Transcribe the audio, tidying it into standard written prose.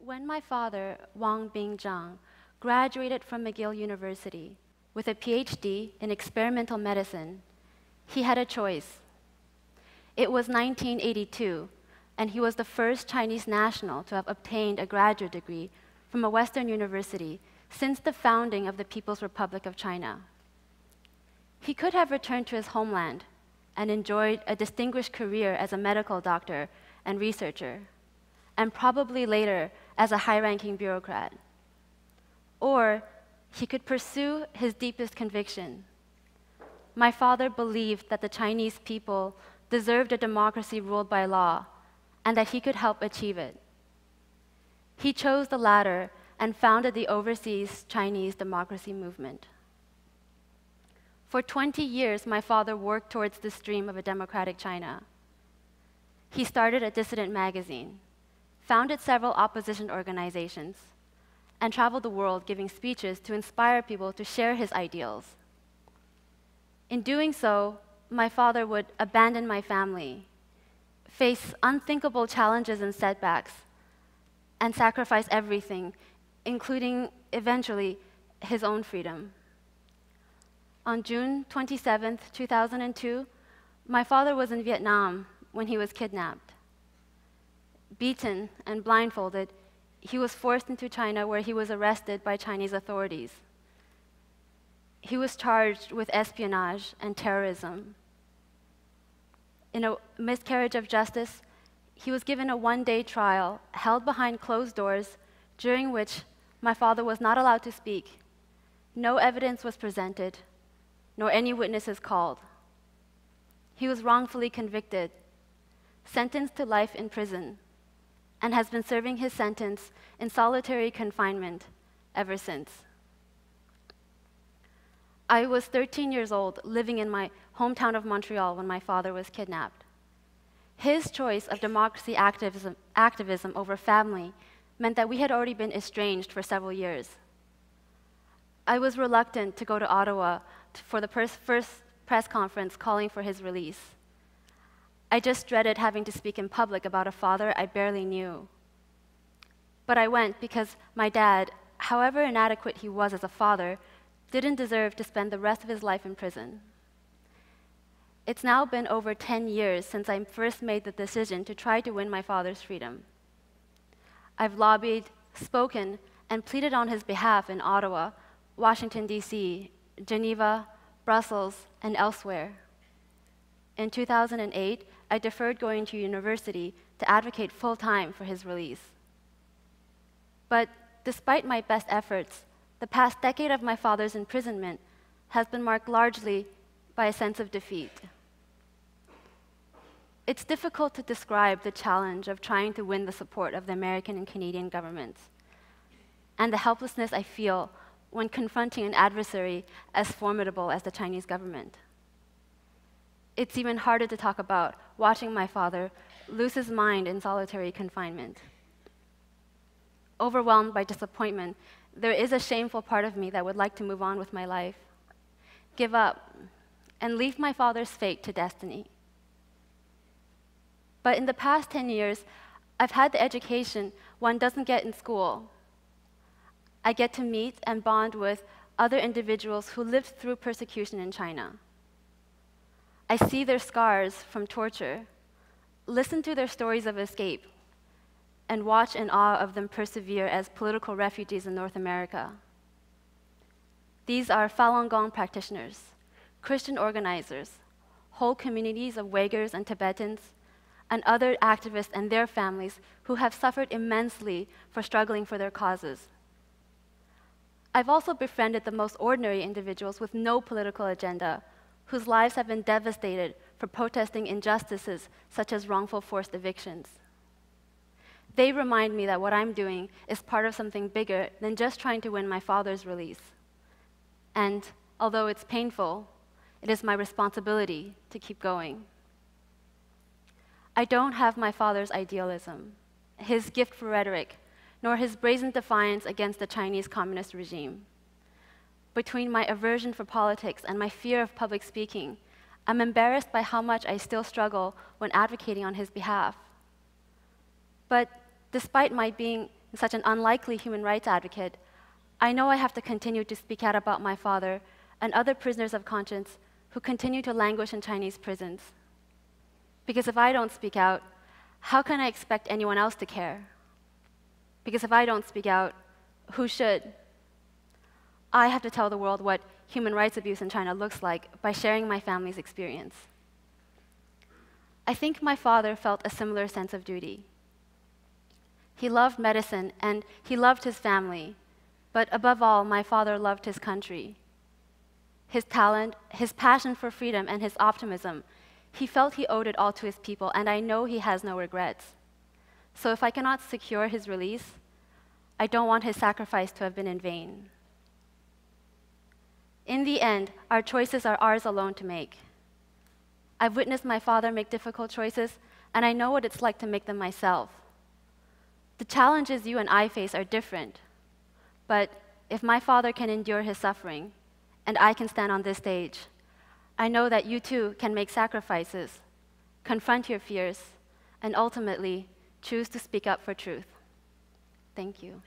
When my father, Wang炳章, graduated from McGill University with a PhD in experimental medicine, he had a choice. It was 1982, and he was the first Chinese national to have obtained a graduate degree from a Western university since the founding of the People's Republic of China. He could have returned to his homeland and enjoyed a distinguished career as a medical doctor and researcher, and probably later as a high-ranking bureaucrat. Or he could pursue his deepest conviction. My father believed that the Chinese people deserved a democracy ruled by law, and that he could help achieve it. He chose the latter and founded the Overseas Chinese Democracy Movement. For 20 years, my father worked towards this dream of a democratic China. He started a dissident magazine, founded several opposition organizations, and traveled the world giving speeches to inspire people to share his ideals. In doing so, my father would abandon my family, face unthinkable challenges and setbacks, and sacrifice everything, including, eventually, his own freedom. On June 27, 2002, my father was in Vietnam when he was kidnapped. Beaten and blindfolded, he was forced into China, where he was arrested by Chinese authorities. He was charged with espionage and terrorism. In a miscarriage of justice, he was given a one-day trial held behind closed doors, during which my father was not allowed to speak. No evidence was presented, nor any witnesses called. He was wrongfully convicted, sentenced to life in prison, and has been serving his sentence in solitary confinement ever since. I was 13 years old, living in my hometown of Montreal when my father was kidnapped. His choice of democracy activism over family meant that we had already been estranged for several years. I was reluctant to go to Ottawa for the first press conference calling for his release. I just dreaded having to speak in public about a father I barely knew. But I went because my dad, however inadequate he was as a father, didn't deserve to spend the rest of his life in prison. It's now been over 10 years since I first made the decision to try to win my father's freedom. I've lobbied, spoken, and pleaded on his behalf in Ottawa, Washington, D.C., Geneva, Brussels, and elsewhere. In 2008, I deferred going to university to advocate full-time for his release. But despite my best efforts, the past decade of my father's imprisonment has been marked largely by a sense of defeat. It's difficult to describe the challenge of trying to win the support of the American and Canadian governments, and the helplessness I feel when confronting an adversary as formidable as the Chinese government. It's even harder to talk about watching my father lose his mind in solitary confinement. Overwhelmed by disappointment, there is a shameful part of me that would like to move on with my life, give up, and leave my father's fate to destiny. But in the past 10 years, I've had the education one doesn't get in school. I get to meet and bond with other individuals who lived through persecution in China. I see their scars from torture, listen to their stories of escape, and watch in awe of them persevere as political refugees in North America. These are Falun Gong practitioners, Christian organizers, whole communities of Uyghurs and Tibetans, and other activists and their families who have suffered immensely for struggling for their causes. I've also befriended the most ordinary individuals with no political agenda, whose lives have been devastated for protesting injustices such as wrongful forced evictions. They remind me that what I'm doing is part of something bigger than just trying to win my father's release. And although it's painful, it is my responsibility to keep going. I don't have my father's idealism, his gift for rhetoric, nor his brazen defiance against the Chinese communist regime. Between my aversion for politics and my fear of public speaking, I'm embarrassed by how much I still struggle when advocating on his behalf. But despite my being such an unlikely human rights advocate, I know I have to continue to speak out about my father and other prisoners of conscience who continue to languish in Chinese prisons. Because if I don't speak out, how can I expect anyone else to care? Because if I don't speak out, who should? I have to tell the world what human rights abuse in China looks like by sharing my family's experience. I think my father felt a similar sense of duty. He loved medicine and he loved his family, but above all, my father loved his country. His talent, his passion for freedom, and his optimism, he felt he owed it all to his people, and I know he has no regrets. So if I cannot secure his release, I don't want his sacrifice to have been in vain. In the end, our choices are ours alone to make. I've witnessed my father make difficult choices, and I know what it's like to make them myself. The challenges you and I face are different, but if my father can endure his suffering, and I can stand on this stage, I know that you too can make sacrifices, confront your fears, and ultimately choose to speak up for truth. Thank you.